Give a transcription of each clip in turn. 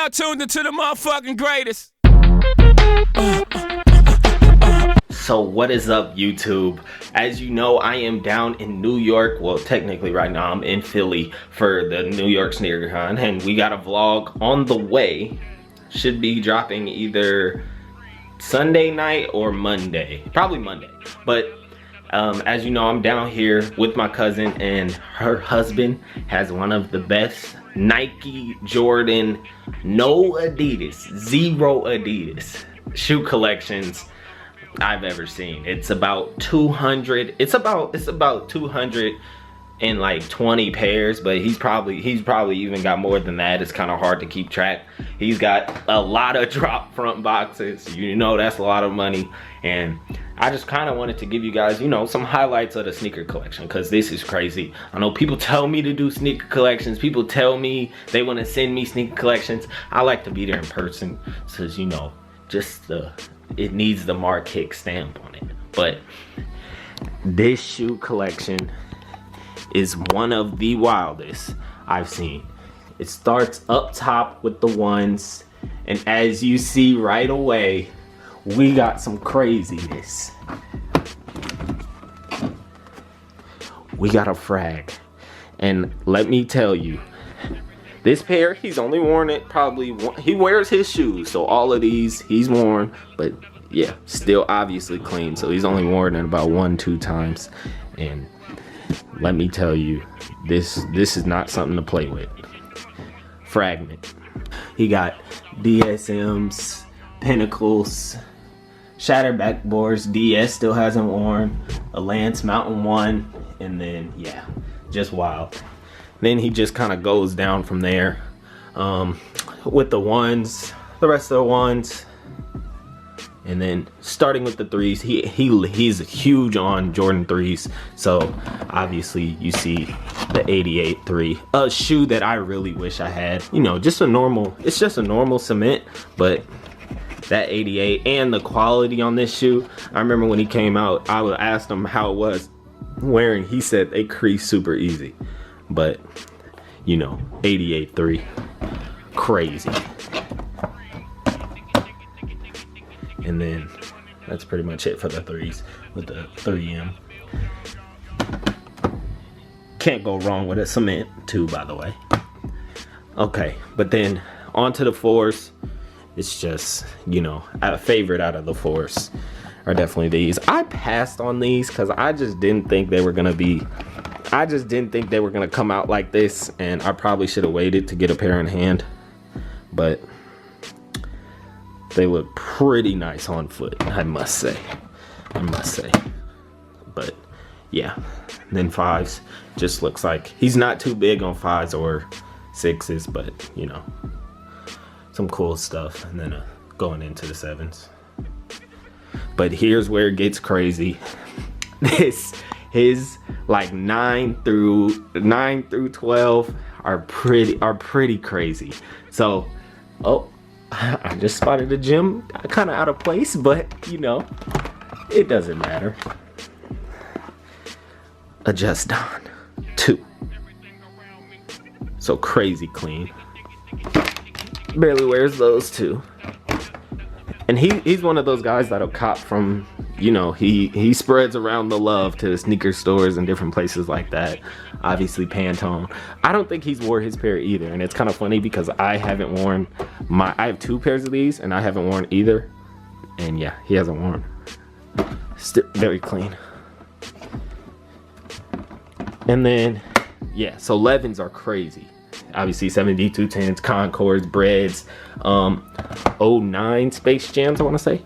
now tuned into the motherfucking greatest. So what is up, YouTube? As you know, I am down in New York. Well, technically right now I'm in Philly for the New York Sneaker Con, and we got a vlog on the way. Should be dropping either Sunday night or Monday, probably Monday. But as you know, I'm down here with my cousin, and her husband has one of the best Nike, Jordan, no Adidas, zero Adidas shoe collections I've ever seen. It's about 200. It's about 220 pairs, but he's probably even got more than that. It's kind of hard to keep track. He's got a lot of drop front boxes. You know, that's a lot of money. And I just kind of wanted to give you guys, you know, some highlights of the sneaker collection, because this is crazy. I know people tell me to do sneaker collections. People tell me they want to send me sneaker collections. I like to be there in person, so you know, just it needs the Marquette stamp on it. But this shoe collection is one of the wildest I've seen. It starts up top with the ones, and as you see right away, we got some craziness. We got a frag, and let me tell you, this pair, he's only worn it probably one. He wears his shoes, so all of these he's worn, but yeah, still obviously clean. So he's only worn it about 1-2 times, and let me tell you, this is not something to play with. Fragment. He got DSMs, Pinnacles, Shattered Backboards. DS still hasn't worn. A Lance Mountain 1, and then yeah, just wild. Then he just kind of goes down from there with the ones, the rest of the ones, and then starting with the threes. He's huge on Jordan 3s, so obviously you see the 88 3, a shoe that I really wish I had. You know, just a normal, it's just a normal cement, but that 88 and the quality on this shoe. I remember when he came out, I asked him how it was wearing. He said they crease super easy. But you know, 88 3, crazy. And then that's pretty much it for the threes with the 3M. Can't go wrong with a cement too, by the way. Okay, but then on to the fours. It's just, you know, a favorite out of the fours are definitely these. I passed on these because I just didn't think they were gonna come out like this, and I probably should have waited to get a pair in hand, but they look pretty nice on foot, I must say. But yeah, and then fives, just looks like he's not too big on fives or sixes, but you know, some cool stuff. And then going into the sevens. But here's where it gets crazy. His like 9 through 12 are pretty crazy. So, oh, I just spotted a gym kind of out of place, but you know, it doesn't matter. Adjust on 2. So crazy clean. Barely wears those 2. And he's one of those guys that'll cop from, you know, he spreads around the love to sneaker stores and different places like that. Obviously Pantone. I don't think he's wore his pair either, and it's kind of funny because I haven't worn I have 2 pairs of these and I haven't worn either. And yeah, he hasn't worn. Still very clean. And then yeah, so 11s are crazy. Obviously 7210s, Concords, Breads, 09 Space Jams, I want to say.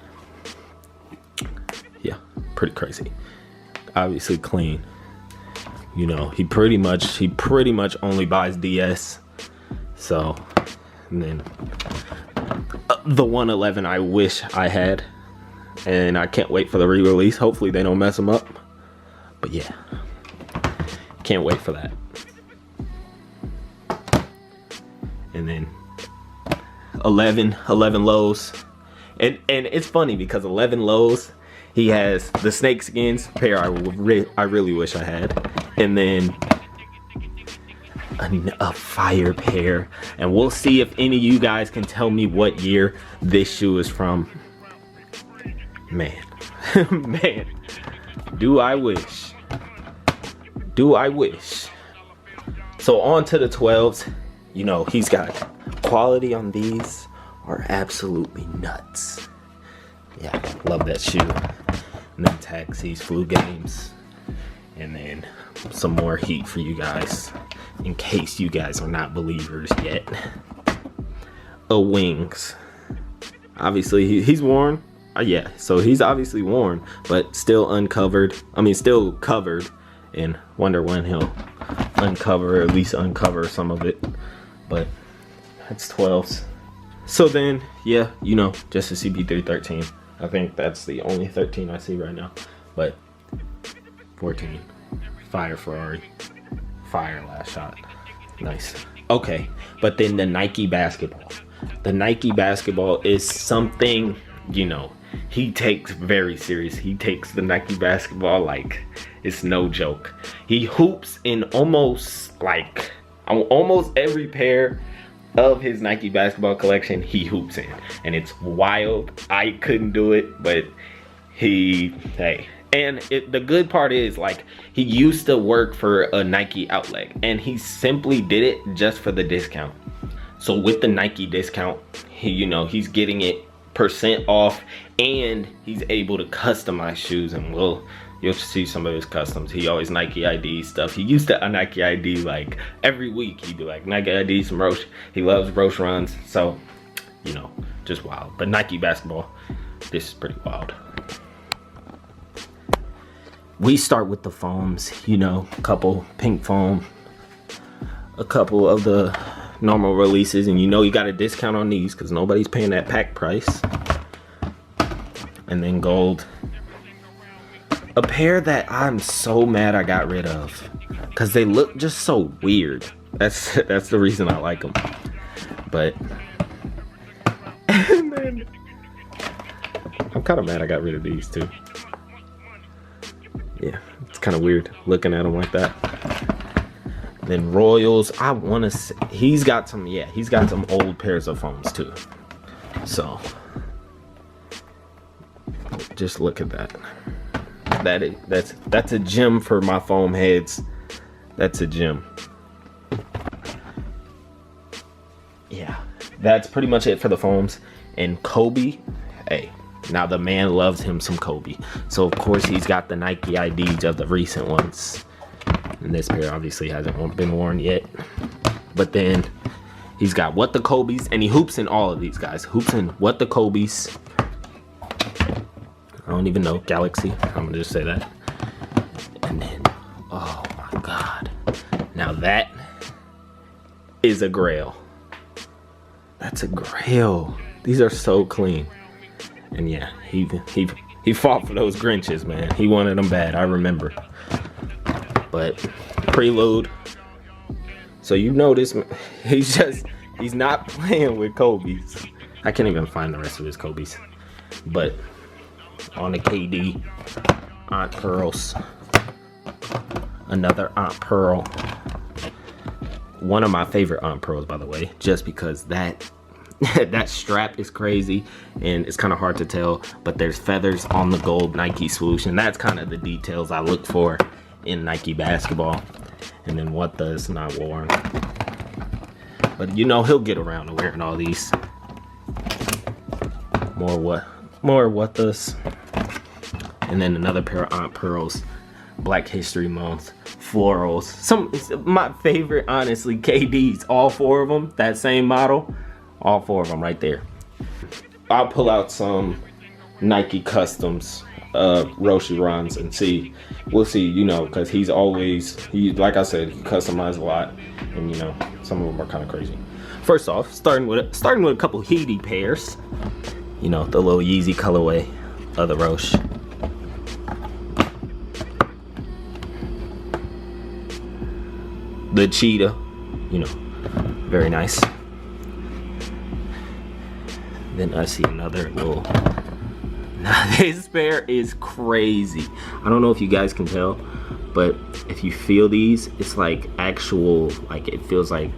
Yeah, pretty crazy. Obviously clean. You know, he pretty much only buys DS. So, and then the 111 I wish I had, and I can't wait for the re-release. Hopefully they don't mess them up. But yeah, can't wait for that. And then 11 lows, and it's funny because 11 lows, he has the snake skins pair I really wish I had, and then a fire pair, and we'll see if any of you guys can tell me what year this shoe is from. Man, man, do I wish. Do I wish. So on to the 12s. You know, he's got quality on these are absolutely nuts. Yeah, love that shoe. And then taxis, flu games, and then some more heat for you guys in case you guys are not believers yet. Wings. Obviously he's worn. Yeah, so he's obviously worn, but still uncovered. I mean, still covered, and wonder when he'll uncover, or at least uncover some of it. But that's 12s. So then, yeah, you know, just a CP313. I think that's the only 13 I see right now. But 14, fire Ferrari, fire last shot, nice. Okay, but then the Nike basketball. The Nike basketball is something, you know, he takes very serious. He takes the Nike basketball like it's no joke. He hoops in almost every pair of his Nike basketball collection. He hoops in, and it's wild. I couldn't do it, but hey. And the good part is, like, he used to work for a Nike outlet, and he simply did it just for the discount. So with the Nike discount, he's getting it % off, and he's able to customize shoes, and you'll see some of his customs. He always Nike ID stuff. He used to Nike ID like every week. He'd be like, Nike ID, some Roche. He loves Roche runs. So, you know, just wild. But Nike basketball, this is pretty wild. We start with the foams, you know, a couple pink foam, a couple of the normal releases, and you know you got a discount on these because nobody's paying that pack price. And then gold. A pair that I'm so mad I got rid of because they look just so weird. That's the reason I like them. But man, I'm kind of mad I got rid of these too. Yeah, it's kind of weird looking at them like that. Then Royals, I want to say he's got some old pairs of foams too. So just look at that. That's a gem for my foam heads. That's a gem. Yeah, that's pretty much it for the foams. And Kobe, hey, now the man loves him some Kobe. So of course he's got the Nike IDs of the recent ones. And this pair obviously hasn't been worn yet. But then he's got What the Kobe's, and he hoops in all of these guys. Hoops in What the Kobe's. I don't even know, Galaxy. I'm gonna just say that. And then, oh my God. Now that is a grail. That's a grail. These are so clean. And yeah, he fought for those Grinches, man. He wanted them bad, I remember. But prelude. So you notice he's not playing with Kobe's. I can't even find the rest of his Kobe's. But on the KD, Aunt Pearls. Another Aunt Pearl. One of my favorite Aunt Pearls, by the way, just because that strap is crazy and it's kind of hard to tell, but there's feathers on the gold Nike swoosh, and that's kind of the details I look for in Nike basketball. And then What Does not worn, but you know he'll get around to wearing all these. More What Does. And then another pair of Aunt Pearls, Black History Month, florals. My favorite, honestly, KDs, all four of them, that same model, all four of them right there. I'll pull out some Nike Customs Roshes runs and see. We'll see, you know, because like I said, he customized a lot, and you know, some of them are kind of crazy. First off, starting with a couple Heaty pairs. You know, the little Yeezy colorway of the Roche. The cheetah, you know, very nice. Then I see another little. Now this pair is crazy. I don't know if you guys can tell, but if you feel these, it's like actual, like it feels like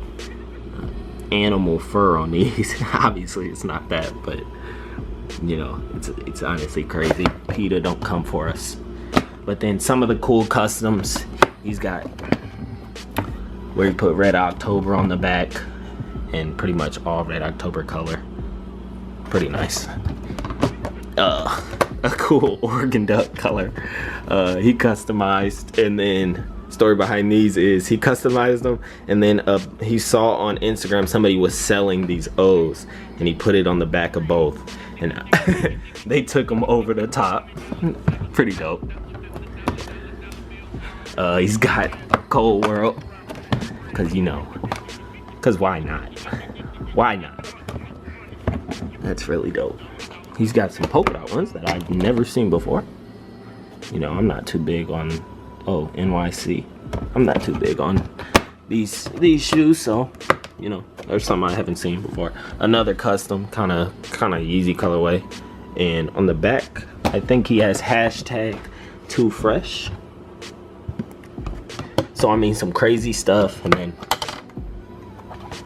animal fur on these. Obviously it's not that, but you know, it's honestly crazy. PETA don't come for us. But then some of the cool customs, he's got where he put Red October on the back and pretty much all Red October color. Pretty nice. A cool Oregon duck color he customized, and then story behind these is he customized them, and then he saw on Instagram somebody was selling these O's, and he put it on the back of both, and they took them over the top. Pretty dope. He's got Cold World, cause you know, cause why not? Why not? That's really dope. He's got some polka dot ones that I've never seen before. You know, I'm not too big on, oh, NYC. I'm not too big on these shoes, so, you know, there's something I haven't seen before. Another custom, kind of Yeezy colorway. And on the back, I think he has hashtag too fresh. So, I mean, some crazy stuff. And then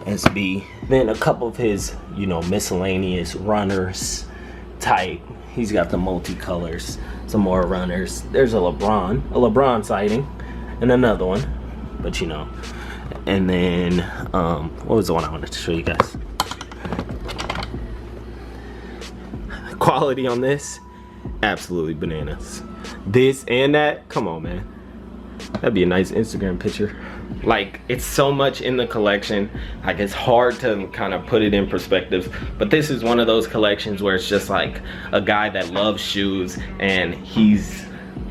SB. Then a couple of his, you know, miscellaneous runners type. He's got the multicolors, some more runners. There's a LeBron sighting, and another one, but you know. And then what was the one I wanted to show you guys? Quality on this, absolutely bananas. This and that, come on, man. That'd be a nice Instagram picture. Like, it's so much in the collection, like it's hard to kind of put it in perspective, but this is one of those collections where it's just like a guy that loves shoes, and he's,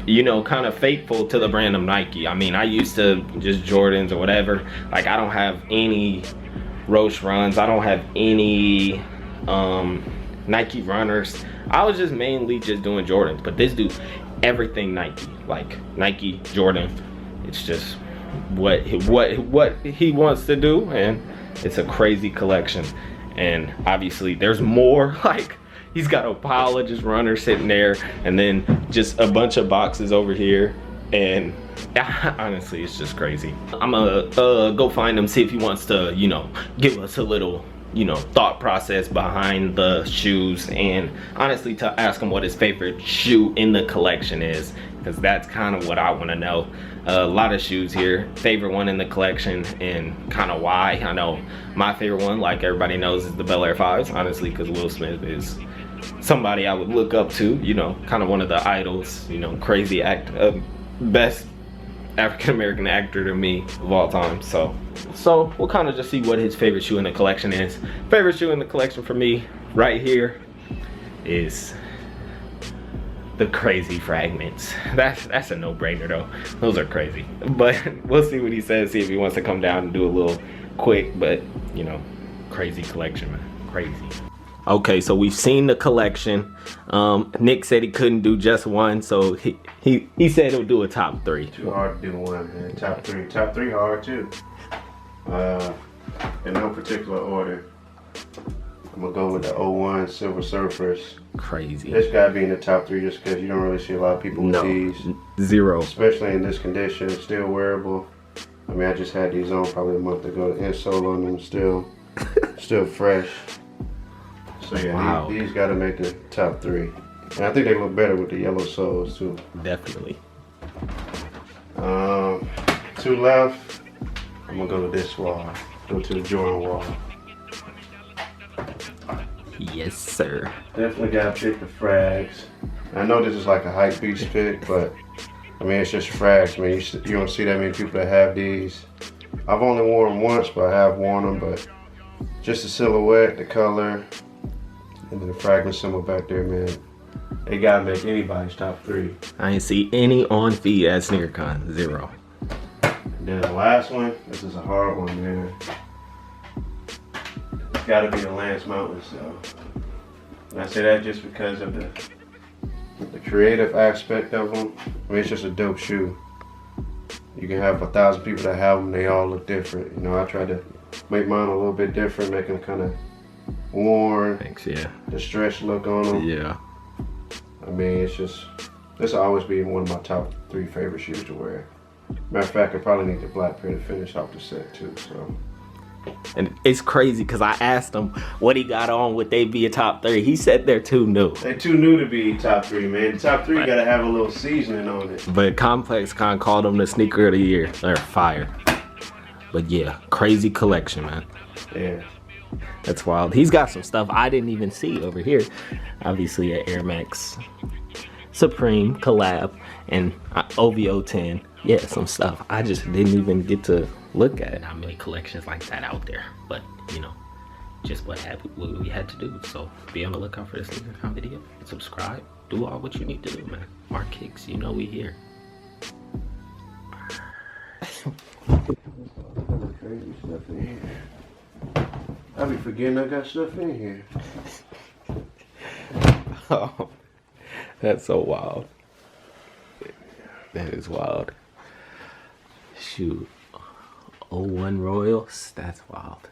you know, kind of faithful to the brand of Nike. I mean, I used to just Jordans or whatever. Like, I don't have any Roshes runs, I don't have any Nike runners. I was just mainly just doing Jordans, but this dude, everything Nike, like Nike, Jordan. It's just what he wants to do, and it's a crazy collection. And obviously there's more. Like, he's got a pile of just runners sitting there, and then just a bunch of boxes over here, and honestly it's just crazy. I'm gonna go find him, see if he wants to, you know, give us a little, you know, thought process behind the shoes, and honestly to ask him what his favorite shoe in the collection is, because that's kind of what I want to know. A lot of shoes here, favorite one in the collection, and kind of why. I know my favorite one, like everybody knows, is the Bel Air 5s, honestly, because Will Smith is somebody I would look up to, you know, kind of one of the idols, you know, crazy best African-American actor to me of all time. So we'll kind of just see what his favorite shoe in the collection is. Favorite shoe in the collection for me right here is the crazy fragments. That's a no-brainer though. Those are crazy. But we'll see what he says, see if he wants to come down and do a little quick, but you know, crazy collection, man. Crazy. Okay, so we've seen the collection. Nick said he couldn't do just one, so he said he'll do a top 3. Too hard to do one, man. Top three hard too. In no particular order, I'm gonna go with the 01 Silver Surfers. Crazy. This gotta be in the top 3 just because you don't really see a lot of people with these. Zero. Especially in this condition, still wearable. I mean, I just had these on probably a month ago. The insole on them still fresh. So yeah, wow. These gotta make the top 3. And I think they look better with the yellow soles too. Definitely. 2 left. I'm gonna go to this wall. Go to the Jordan wall. Yes, sir. Definitely gotta pick the frags. I know this is like a hype beast pick, but I mean, it's just frags, man. You don't see that many people that have these. I've only worn them once, but I have worn them. But just the silhouette, the color, and then the fragment symbol back there, man. They gotta make anybody's top 3. I ain't see any on feed at SneakerCon. Zero. And then the last one, this is a hard one, man. It's gotta be the Lance Mountains, though. And I say that just because of the creative aspect of them. I mean, it's just a dope shoe. You can have 1,000 people that have them, they all look different. You know, I tried to make mine a little bit different, make them kind of worn. Thanks, yeah. The stretch look on them. Yeah. I mean, it's just, this will always be one of my top 3 favorite shoes to wear. Matter of fact, I probably need the black pair to finish off the set too. So. And it's crazy because I asked him what he got on, would they be a top 3? He said they're too new. They're too new to be top 3, man. The top 3 gotta have a little seasoning on it. But Complex Con called them the sneaker of the year. They're fire. But yeah, crazy collection, man. Yeah. That's wild. He's got some stuff I didn't even see over here. Obviously an Air Max Supreme collab and OVO 10. Yeah, some stuff I just didn't even get to look at. Not many collections like that out there, but you know, just what we had to do. So be on the lookout for this sneaker count video. Subscribe. Do all what you need to do, man. Mark Kicks, you know we here. Crazy stuff in here. I be forgetting I got stuff in here. Oh, that's so wild. That is wild. Shoot. 01 Royals, that's wild.